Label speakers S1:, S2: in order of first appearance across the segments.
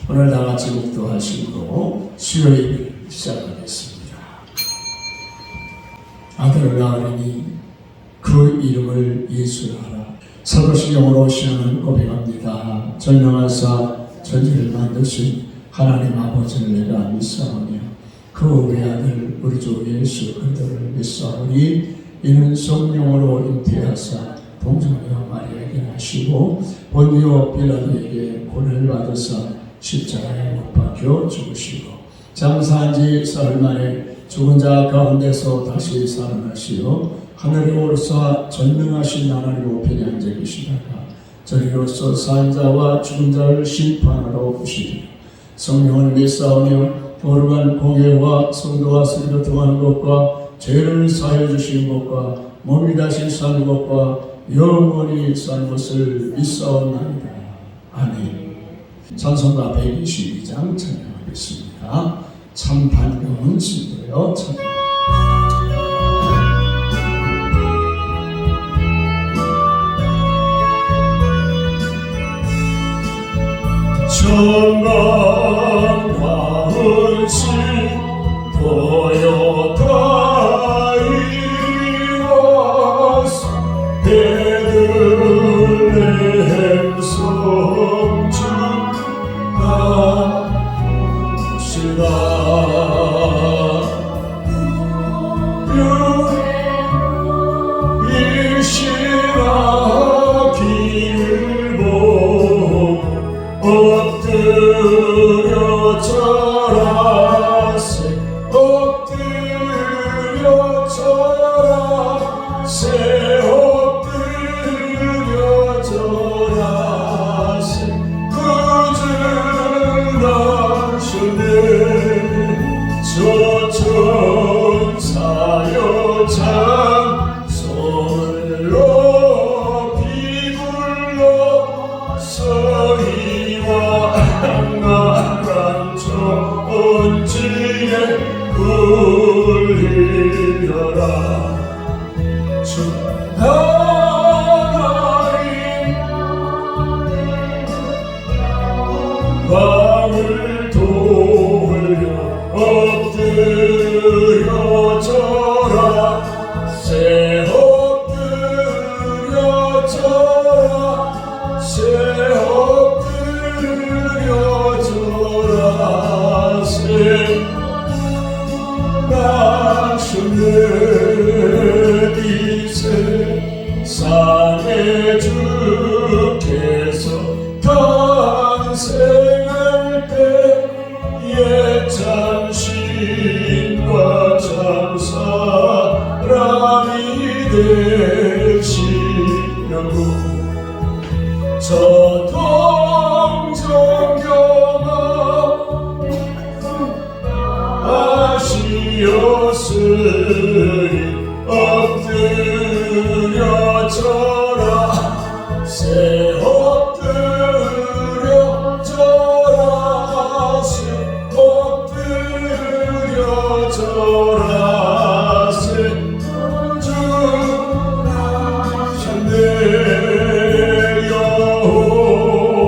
S1: 오늘 다 같이 묵도하시고 수요일을 시작하겠습니다. 아들을 낳으리니 그 이름을 예수라 하라. 사도신경으로 시험을 고백합니다. 전능하사 천지를 만드신 하나님 아버지를 내가 믿사오며 그 외아들 우리 주 예수 그리스도를 믿사오니 이는 성령으로 잉태하사 동정녀 마리아에게 나시고 본디오 빌라도에게 고난을 받으사 십자가에 못 박혀 죽으시고 장사한 지 사흘 만에 죽은 자 가운데서 다시 살아나시어 하늘에 오르사 전능하신 하나님 우편에 앉아 계시다가 저리로서 산 자와 죽은 자를 심판하러 오시리라. 성령을 믿사오며 거룩한 공예와 성도와 스리로 통하는 것과 죄를 사하여 주신 것과 몸이 다시 사는 것과 영원히 사는 것을 믿사옵나이다. 아멘. 찬송가 122장 찬양하겠습니다. 참 반가운 친구요 찬양. 참 반가운 친구요 다이와서 베들레헴 성주 나시다. 일시나 길을 보고 엎드려 절하세 엎드려 절하세 엎드려 절하세 구주나시네 저 천사여 찬송을 높이 불러 서희와 나란 존지에 울리려라. 주 하나님 마음을 돌려 엎드려 절하세 엎드려 절하세 엎드려 절하세 나시네 이 세상에 주께서 탄생할 때에 참 신과 참 사람이 되시려고 저 동정경아 아시었으니 엎드려 절하세 엎드려 절하세 엎드려 절하세 주나셨네.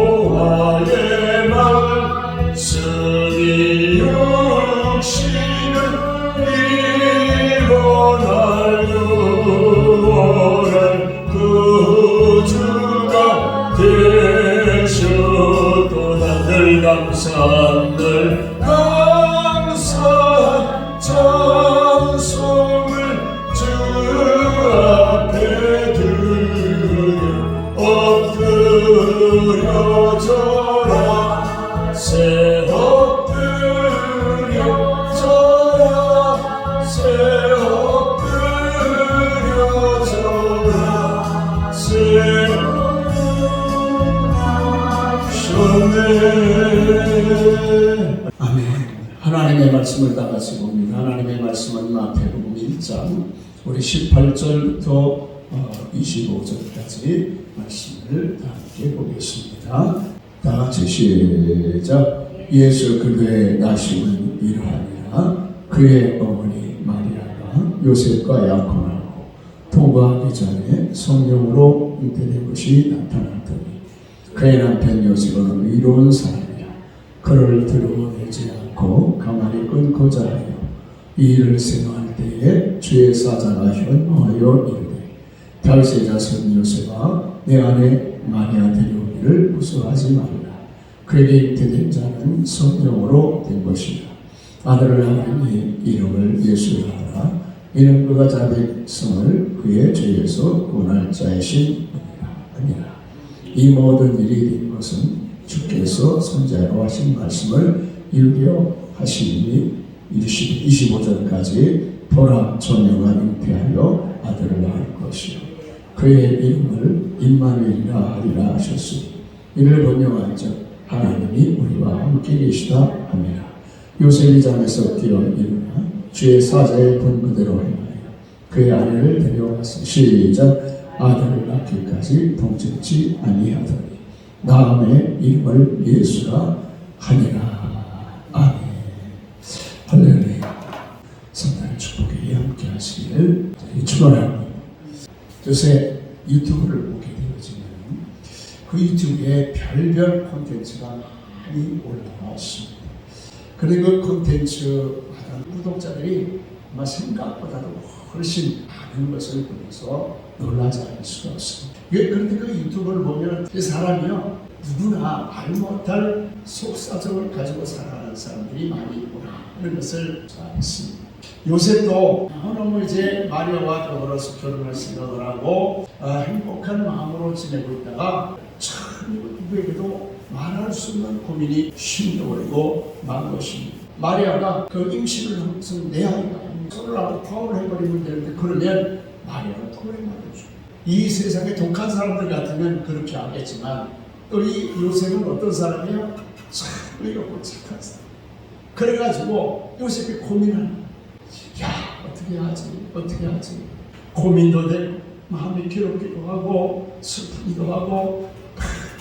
S1: 여호와의 말씀이 육신을 입어날 유월한 구주가 되셨도다. 늘 감사한 늘 감사한 찬송을 주 앞에 드려 엎드려 절하세 엎드려 절하세 엎드려 절하세 아멘. 하나님의 말씀을 다 같이 봅니다. 하나님의 말씀은 마태복음 1장 우리 18절부터 25절까지 말씀을 다 함께 보겠습니다. 다 같이 시작. 예수 그리스도의 나심은 이러하니라. 그의 어머니 마리아가 요셉과 약혼하고 통과하기 전에 성령으로 잉태된 것이 나타났더니 그의 남편 요셉은 의로운 사람이라. 그를 드러내지 않고 가만히 끊고자 하여 이 일을 생각할 때에 주의 사자가 현명하여 이르되 다윗의 자손 요셉아 내 아내 마리아 데려오기를 무서워하지 말라. 그에게 잉태된 자는 성령으로 된 것이라. 아들을 낳으니 이름을 예수라 하라. 이는 그가 자기 백성을 그의 죄에서 구원할 자이신 아니라. 이 모든 일이 된 것은 주께서 선지자로 하신 말씀을 이루려 하시니 25절까지 보라 처녀가 잉태하여 아들을 낳을 것이요 그의 이름을 임마누엘이라 하리라 하셨으니 이를 번영한 자 하나님이 우리와 함께 계시다 하니라. 요셉이 잠에서 깨어 일어나 주의 사자의 본 그대로 행하여 그의 아내를 데려와서 시작 아들을 낳기까지 동정치 아니하더니 다음에 이름을 예수라 하니라. 아멘. 할렐루야. 성탄의 축복에 함께 하시길 축원합니다. 요새 유튜브를 보게 되어지면 그 유튜브에 별별 콘텐츠가 많이 올라와 있습니다. 그런데 그 콘텐츠마다 구독자들이 아마 생각보다도 훨씬 많은 것을 보면서 놀라지 않을 수가 없습니다. 그런데 그 유튜브를 보면 이 사람이요 누구나 말 못할 속사정을 가지고 살아가는 사람들이 많이 있구나 하는 것을 알았습니다. 요셉도 너무 이제 마리아와 더불어서 결혼할 생각을 하고 행복한 마음으로 지내고 있다가 참 누구에게도 말할 수 없는 고민이 심겨버리고 만 것입니다. 마리아가 그 임신을 하면서 내 아이가 손을 하고 파업을 해버리면 되는데 그러면 마리아가 토를 맞아줘. 이 세상에 독한 사람들 같으면 그렇게 하겠지만 또 이 요셉은 어떤 사람이야? 참 의롭고 착한 사람. 그래가지고 요셉이 고민을 야 어떻게 하지 고민도 되고 마음이 괴롭기도 하고 슬프기도 하고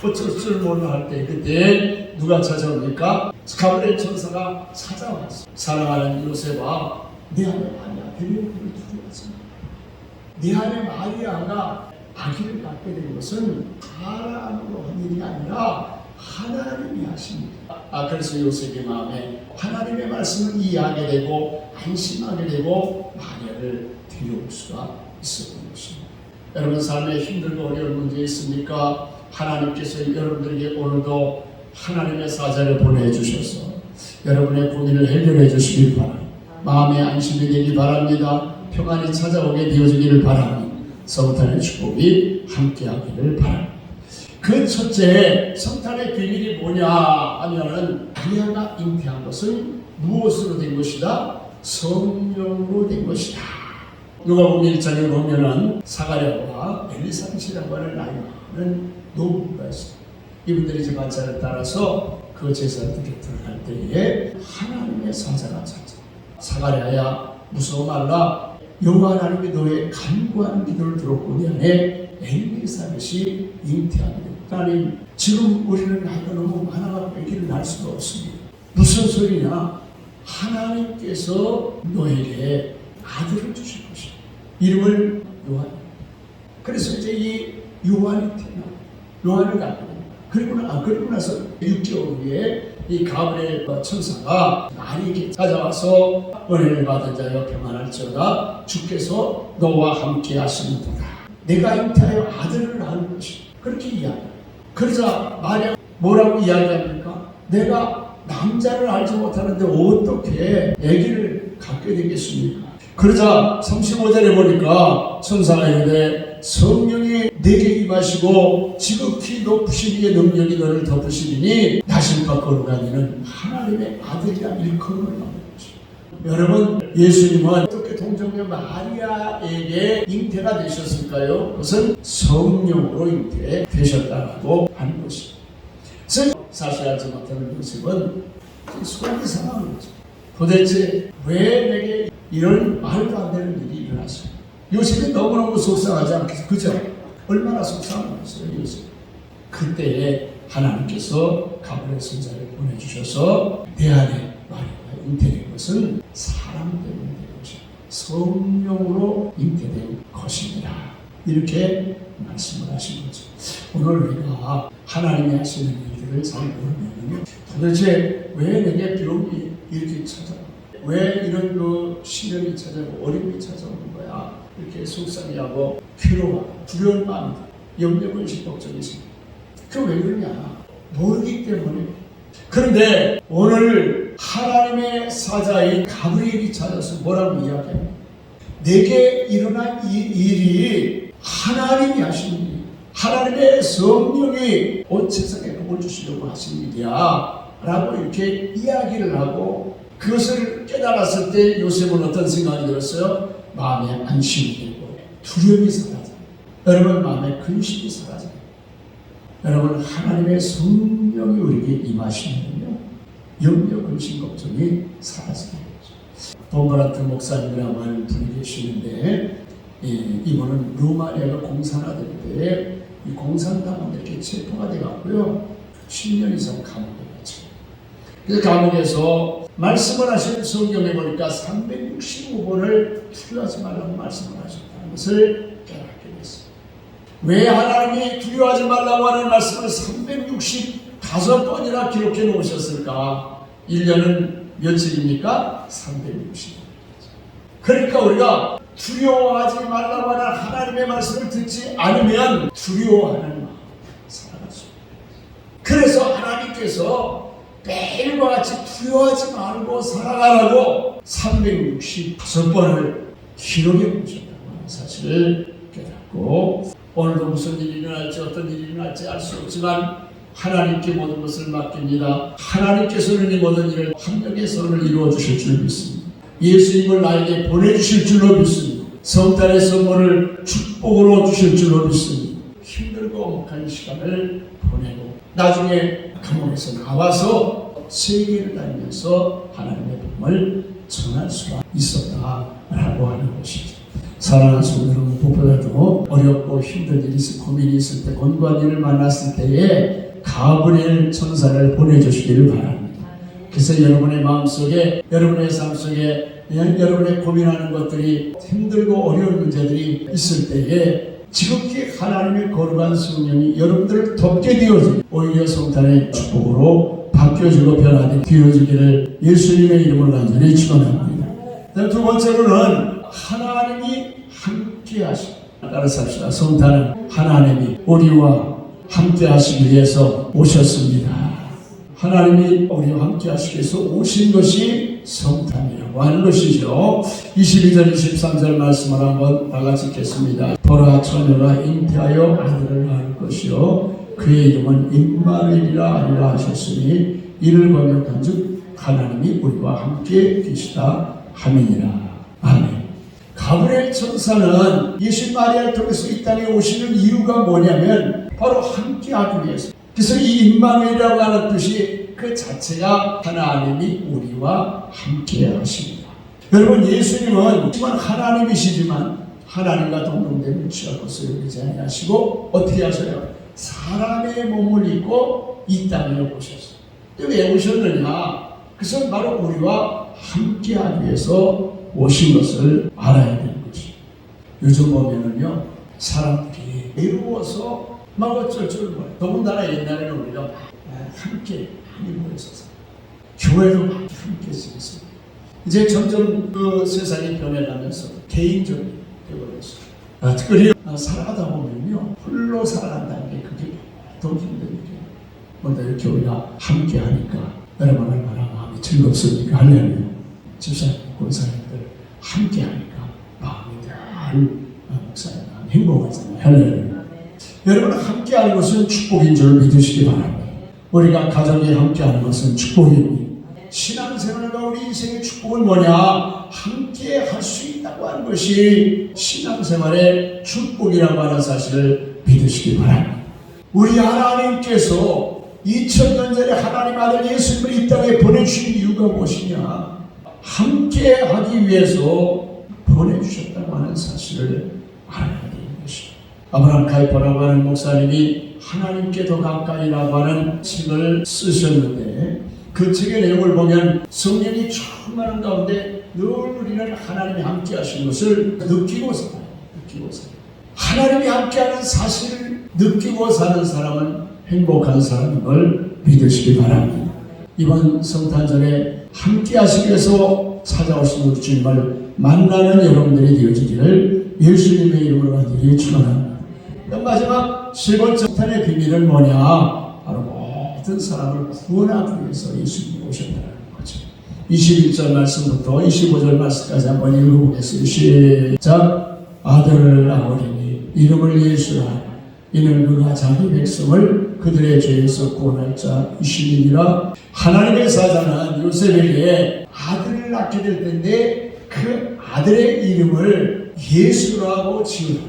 S1: 어쩔 줄 몰라 할 때 그때 누가 찾아옵니까? 가브리엘 천사가 찾아왔어. 사랑하는 요셉아 내 아내 마리아 데려오기를 두려워하지 마. 내 아내 마리아가 아기를 낳게 된 것은 사람으로 한 일이 아니라 하나님이 하십니다. 그래서 요셉의 마음에 하나님의 말씀을 이해하게 되고 안심하게 되고 마리아를 데려올 수가 있었던 것입니다. 여러분 삶에 힘들고 어려운 문제 있습니까? 하나님께서 여러분들에게 오늘도 하나님의 사자를 보내주셔서 여러분의 고민을 해결해 주시길 바랍니다. 마음의 안심이 되기 바랍니다. 평안이 찾아오게 되어지기를 바랍니다. 성탄의 축복이 함께하기를 바랍니다. 그 첫째 성탄의 비밀이 뭐냐 하면은 마리아가 잉태한 것은 무엇으로 된 것이다? 성령으로 된 것이다. 누가복음 1장에 보면은 사가랴와 엘리사벳이라고 하는 나이 많은 노부부가 있습니다. 이분들이 제 반차를 따라서 그 제사들에 들어갈 때에 하나님의 사자가 찾아 사가랴야 무서워 말라. 여호와 하나님이 너의 간구하는 기도를 들었고 네 안에 엘리사벳이 잉태하게 됐다. 하나님 지금 우리는 나이가 너무 많아가지고 아기를 낳을 수가 없습니다. 무슨 소리냐? 하나님께서 너에게 아들을 주실 것이다. 이름을 요한. 그래서 이제 이 요한이 태어나 요한을 낳게 됩니다. 그리고 나서 6개월 후에 이 가브리엘 천사가 마리아에게 찾아와서 은혜를 받은 자여 평안할지어다 주께서 너와 함께 하시는도다. 내가 잉태하여 아들을 낳을 것이다. 그렇게 이야기합니다. 그러자 마리아 뭐라고 이야기합니까? 내가 남자를 알지 못하는데 어떻게 아기를 갖게 되겠습니까? 그러자 35절에 보니까 천사가 이르되 성령이 내게 임하시고 지극히 높으신 이의 능력이 너를 덮으시리니 나실과 거룩하니는 하나님의 아들이라 일컬음을 받는 것입니다. 여러분 예수님은 어떻게 동정녀 마리아에게 잉태가 되셨을까요? 그것은 성령으로 잉태되셨다고 하는 것입니다. 사실 알지 못하는 요셉은 속이 상하는 거죠. 도대체 왜 내게 이런 말도 안 되는 일이 일어났어요? 요셉이 너무너무 속상하지 않겠어요? 그죠? 얼마나 속상했어요, 요셉. 그때에 하나님께서 가브리엘 선지자를 보내주셔서 내 안에 마리아가 잉태된 것은 사람 때문에 된 것이다. 성령으로 잉태된 것입니다. 이렇게 말씀을 하신 거죠. 오늘 우리가 하나님이 하시는 일들을 잘 모르면 도대체 왜 내게 병이 이렇게 찾아와? 왜 이런 시련이 찾아오고 어려움이 찾아오는 거야? 이렇게 속상해하고 괴로워, 두려운 마음이 염려근심 걱정이 생겨. 그게 왜 그러냐? 모르기 때문에. 그런데 오늘 하나님의 사자인 가브리엘이 찾아서 뭐라고 이야기합니까? 내게 일어난 이 일이 하나님이 하신 일이야. 하나님의 성령이 온 세상에 복을 주시려고 하신 일이야 라고 이렇게 이야기를 하고, 그것을 깨달았을 때 요셉은 어떤 생각이 들었어요? 마음에 안심이 되고 두려움이 사라져요. 여러분, 마음에 근심이 사라져요. 여러분, 하나님의 성령이 우리에게 임하시면요, 염려, 근심, 걱정이 사라지게 되죠. 본브라트 목사님이라고 하는 분이 계시는데, 이분은 루마니아가 공산화될 때 이 공산당은 이렇게 체포가 돼갖고요, 10년 이상 감옥에 갇혀요. 그래서 감옥에서 말씀을 하신 성경에 보니까 365번을 두려워하지 말라고 말씀을 하셨다는 것을 깨닫게 됐어요. 왜 하나님이 두려워하지 말라고 하는 말씀을 365번이나 기록해 놓으셨을까? 1년은 며칠입니까? 360일. 그러니까 우리가 두려워하지 말라고 하는 하나님의 말씀을 듣지 않으면 두려워하는 마음이 살아가죠. 그래서 하나님께서 매일과 같이 두려워하지 말고 살아가라고 365번을 기록해 보셨다고 하는 사실을 깨닫고, 오늘도 무슨 일이 일어날지 어떤 일이 일어날지 알 수 없지만 하나님께 모든 것을 맡깁니다. 하나님께서는 이 모든 일을 합력의 선을 이루어 주실 줄 믿습니다. 예수님을 나에게 보내주실 줄로 믿습니다. 성탄의 선물을 축복으로 주실 줄로 믿습니다. 힘들고 억한 시간을 보내고 나중에 감옥에서 나와서 세계를 다니면서 하나님의 복음을 전할 수가 있었다라고 하는 것이죠. 사랑하는 성도 여러분, 무엇보다도 어렵고 힘든 일이 있을, 고민이 있을 때, 곤고한 일을 만났을 때에 가브리엘 천사를 보내주시기를 바랍니다. 그래서 여러분의 마음속에, 여러분의 삶 속에 여러분의 고민하는 것들이, 힘들고 어려운 문제들이 있을 때에 지극히 하나님의 거룩한 성령이 여러분들을 돕게 되어지고 오히려 성탄의 축복으로 바뀌어지고 변화되게 되어지기를 예수님의 이름으로 간절히 축원합니다. 두 번째로는 하나님이 함께 하십니다. 따라서 합시다. 성탄은 하나님이 우리와 함께 하시기 위해서 오셨습니다. 하나님이 우리와 함께 하시기 위해서 오신 것이 성탄이라고 하는 것이죠. 22절 23절 말씀을 한번 다 같이 읽겠습니다. 보라, 처녀가 잉태하여 아들을 낳을 것이요 그의 이름은 임마누엘이라 하리라 하셨으니 이를 번역한즉 하나님이 우리와 함께 계시다 함이니라. 아멘. 가브리엘 천사는 예수 마리아를 통해서 이 땅에 오시는 이유가 뭐냐면 바로 함께 하기 위해서. 그래서 이 임마누엘이라고 하는 뜻이 그 자체가 하나님이 우리와 함께 하십니다. 여러분, 예수님은 하나님이시지만 하나님과 동등됨을 취할 것을 여기지 아니하시고 어떻게 하셔요? 사람의 몸을 입고 이 땅에 오셨어요. 왜 오셨느냐? 그것은 바로 우리와 함께 하기 위해서 오신 것을 알아야 되는 것이죠. 요즘 보면은요, 사람들이 외로워서 막 어쩔 줄 몰라요. 더군다나 옛날에는 우리가 함께 많이 모였어서 교회도 많이 함께 지냈어요. 이제 점점 그 세상이 변해가면서 개인적이 되어버렸어요. 특별히 살아가다 보면요, 홀로 살아간다는 게 그게 더 힘든 일이에요. 그런데 이렇게 우리가 함께 하니까 여러분 얼마나 마음이 즐겁습니까? 할렐루야. 집사님, 권사님들 함께 하니까 마음이 늘 목사님 행복하잖아요. 할렐루야. 여러분, 함께하는 것은 축복인 줄 믿으시기 바랍니다. 우리가 가정에 함께하는 것은 축복입니다. 신앙생활과 우리 인생의 축복은 뭐냐? 함께 할 수 있다고 하는 것이 신앙생활의 축복이라고 하는 사실을 믿으시기 바랍니다. 우리 하나님께서 2000년 전에 하나님 아들 예수님을 이 땅에 보내주신 이유가 무엇이냐? 함께 하기 위해서 보내주셨다고 하는 사실을 알아야 되는 것입니다. 아브라함 카이퍼라고 하는 목사님이 하나님께 더 가까이라고 하는 책을 쓰셨는데, 그 책의 내용을 보면 성령이 충만한 가운데 늘 우리는 하나님이 함께 하신 것을 느끼고 살아요. 하나님이 함께하는 사실을 느끼고 사는 사람은 행복한 사람인 걸 믿으시기 바랍니다. 이번 성탄절에 함께 하시기 위해서 찾아오신 우리 주님을 만나는 여러분들이 되어지기를 예수님의 이름으로 간절히 축원합니다. 마지막 세 번째 성탄의 비밀은 뭐냐? 바로 모든 사람을 구원하기 위해서 예수님이 오셨다는 거죠. 21절 말씀부터 25절 말씀까지 한번 읽어보겠습니다. 시작. 아들 낳으리니 이름을 예수라. 이는 그가 자기 백성을 그들의 죄에서 구원할 자 이시니라. 하나님의 사자는 요셉에게 아들을 낳게 될 텐데 그 아들의 이름을 예수라고 지으라.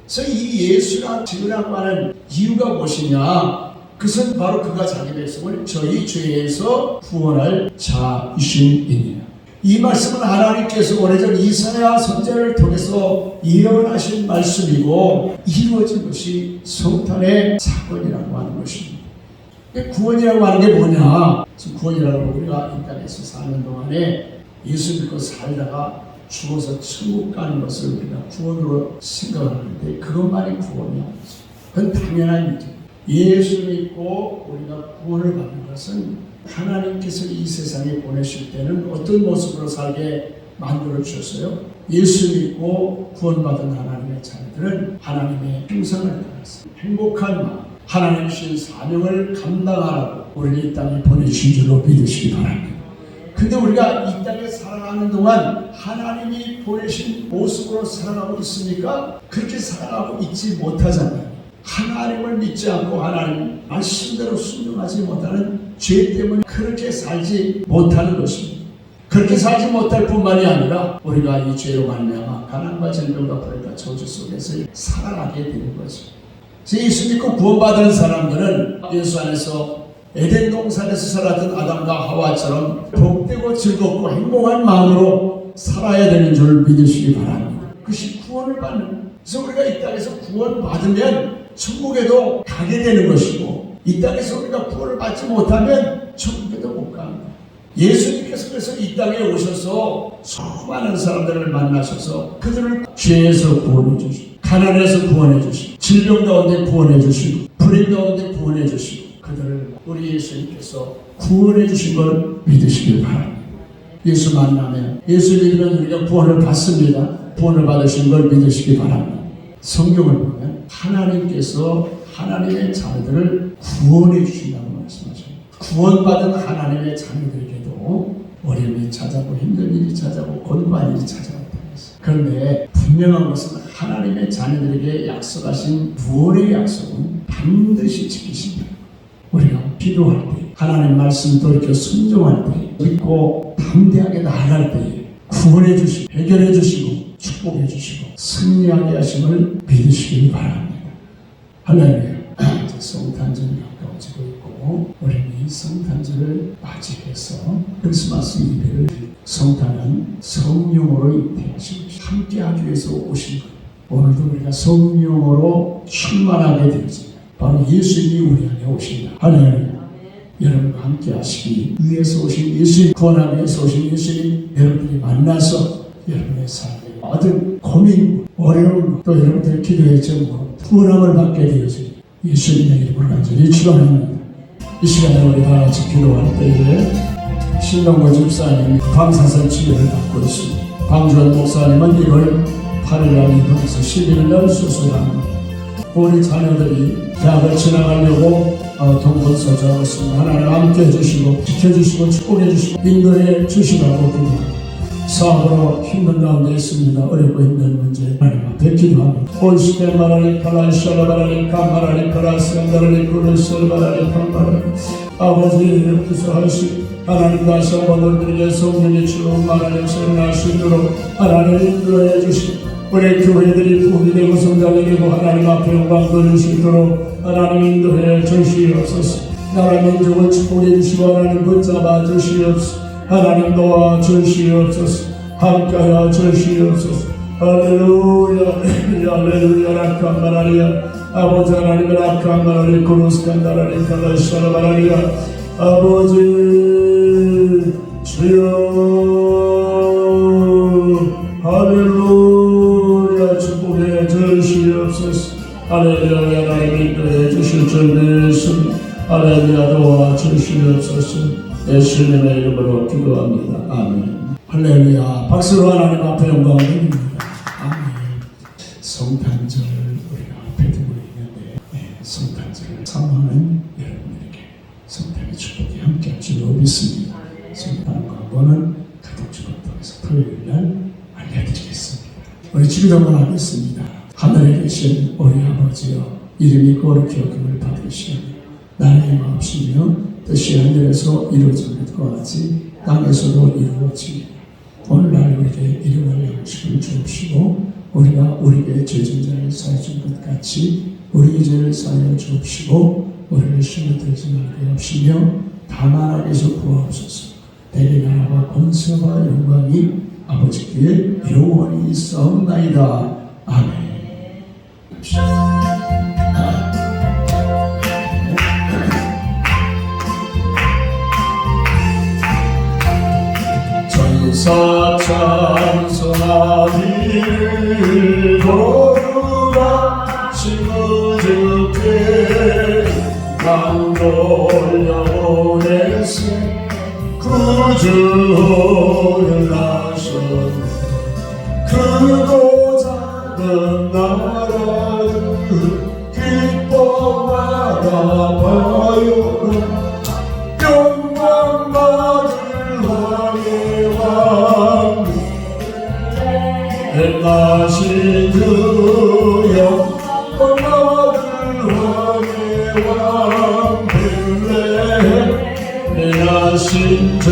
S1: 그래서 이 예수라고 지으라고 하는 이유가 무엇이냐? 그것은 바로 그가 자기 백성을 저희 죄에서 구원할 자이심이니라. 이 말씀은 하나님께서 오래전 이사야 선지자를 통해서 예언하신 말씀이고 이루어진 것이 성탄의 사건이라고 하는 것입니다. 구원이라고 하는 게 뭐냐? 구원이라고 우리가 이 땅에서 사는 동안에 예수 믿고 살다가 죽어서 천국 가는 것을 우리가 구원으로 생각하는데 그것만이 구원이 아니죠. 그건 당연한 일이죠. 예수 믿고 우리가 구원을 받는 것은 하나님께서 이 세상에 보내실 때는 어떤 모습으로 살게 만들어 주셨어요? 예수 믿고 구원받은 하나님의 자녀들은 하나님의 형상을 따라서 행복한 마음, 하나님 주신 사명을 감당하라고 우리를 이 땅에 보내주신 줄로 믿으시기 바랍니다. 근데 우리가 이 땅에 살아가는 동안 하나님이 보내신 모습으로 살아가고 있으니까 그렇게 살아가고 있지 못하잖아요. 하나님을 믿지 않고 하나님 말씀대로 순종하지 못하는 죄 때문에 그렇게 살지 못하는 것입니다. 그렇게 살지 못할 뿐만이 아니라 우리가 이 죄로 말미암아 가난과 질병과 불과 저주 속에서 살아가게 되는 거죠. 예수 믿고 구원받은 사람들은 예수 안에서 에덴 동산에서 살았던 아담과 하와처럼 복되고 즐겁고 행복한 마음으로 살아야 되는 줄 믿으시기 바랍니다. 그것이 구원을 받는. 그래서 우리가 이 땅에서 구원받으면 천국에도 가게 되는 것이고 이 땅에서 우리가 구원을 받지 못하면 천국에도 못 갑니다. 예수님께서 그래서 이 땅에 오셔서 수많은 사람들을 만나셔서 그들을 죄에서 구원해 주시고 가난에서 구원해 주시고 질병 가운데 구원해 주시고 불행 가운데 구원해 주시고 그들을 우리 예수님께서 구원해 주신 걸 믿으시길 바랍니다. 예수 만나면 예수 믿으면 우리가 구원을 받습니다. 구원을 받으신 걸 믿으시기 바랍니다. 성경을 보면 하나님께서 하나님의 자녀들을 구원해 주신다고 말씀하십니다. 구원받은 하나님의 자녀들에게도 어려움이 찾아오고 힘든 일이 찾아오고 곤고한 일이 찾아왔다고 했어요. 그런데 분명한 것은 하나님의 자녀들에게 약속하신 구원의 약속은 반드시 지키신다. 우리가 기도할 때 하나님 말씀 돌이켜 순종할 때 믿고 담대하게 나아갈 때 구원해 주시고 해결해 주시고 축복해 주시고 승리하게 하심을 믿으시길 바랍니다. 할렐루야. 이제 성탄절이 가까워지고 있고 우리는 이 성탄절을 맞이해서 크리스마스 예배를 성탄은 성령으로 잉태하신 것이 함께하기 위해서 오신 것. 오늘도 우리가 성령으로 충만하게 되지 바로 예수님이 우리 안에 오신다. 할렐루야. 여러분과 함께 하시기 위해서 오신 예수님, 구원하기 위해서 오신 예수님, 여러분들이 만나서 여러분의 삶에 모든 고민, 어려움, 또 여러분들의 기도의 제목으로 구원함을 받게 되어지니 예수님의 이름으로 간절히 축원합니다. 이 시간에 우리 다 같이 기도할 때에 신동거 집사님이 방사선 치료를 받고 있습니다. 방주원 목사님은 1월 8일날 입원해서 11일날 수술합니다. 우리 자녀들이 대학을 지나가려고 동분서주하고 있습니다. 하나님 함께 해주시고 지켜주시고 축복해주시고 인도해 주시라고 기도합니다. 사업으로 힘든 가운데 있습니다. 어렵고 힘든 문제 하나님 앞에 기도합니다. 올시대 마라리 칼라이샤라 마라리 카마라리 카라스간다라리 꾸르스를 마라리 카마라리 아버지 구수하시 하나님 다시 한번 너희들에게 성령의 주로 하나님 세운할 수 있도록 하나님 인도해 주시고 우리 교회들이 복이 되고 성장이 되고 하나님 앞에 영광 돌릴 수 있도록 하나님 인도해 주시옵소서. 나라 민족을 축복해 주시고 하나님 붙잡아 주시옵소서. 하나님 도와주시옵소서. 함께하여 주시옵소서. 할렐루야 할렐루야 라칸 마라리아 아버지 하나님의 라칸 마라리 코노스칸 나라리 칼라시아라 마라리아 아버지 주여 할렐루야 축복해 주시옵소서. 예수님의 이름으로 기도합니다. 아멘. 할렐루야. 박수로 하나님 앞에 영광을 드립니다. 아멘. 성탄절을 우리가 앞에 두고 있는데 성탄절을 사모하는 여러분에게 성탄의 축복이 함께할 줄로 믿습니다. 성탄 광고는 가족주를 통해서 토요일날 알려드리겠습니다. 우리 기도만 하겠습니다. 하늘에 계신 우리 아버지여, 이름이 거룩히 여김을 받으시오며 나라의 마옵시며 뜻이 하늘에서 이루어진 것과 같이 땅에서도 이루어지리라. 오늘날 우리에게 일용할 양식을 주옵시고 우리가 우리에게 죄진 자를 사해준 것 같이 우리 죄를 사하여 주옵시고 우리를 시험에 들지 말게 하시며 다만 악에서 구하옵소서. 대개 나라와 권세와 영광이 아버지께 영원히 있사옵나이다. 아멘. 천사 찬송하기를 거룩하신 주께 난 돌려보냈으 구주를 하셨네. 크고 작은 나라를 기뻐 바라봐요. 영광 받을 왕의 왕 행하신 주 영광 받을 왕의 왕 행하신 주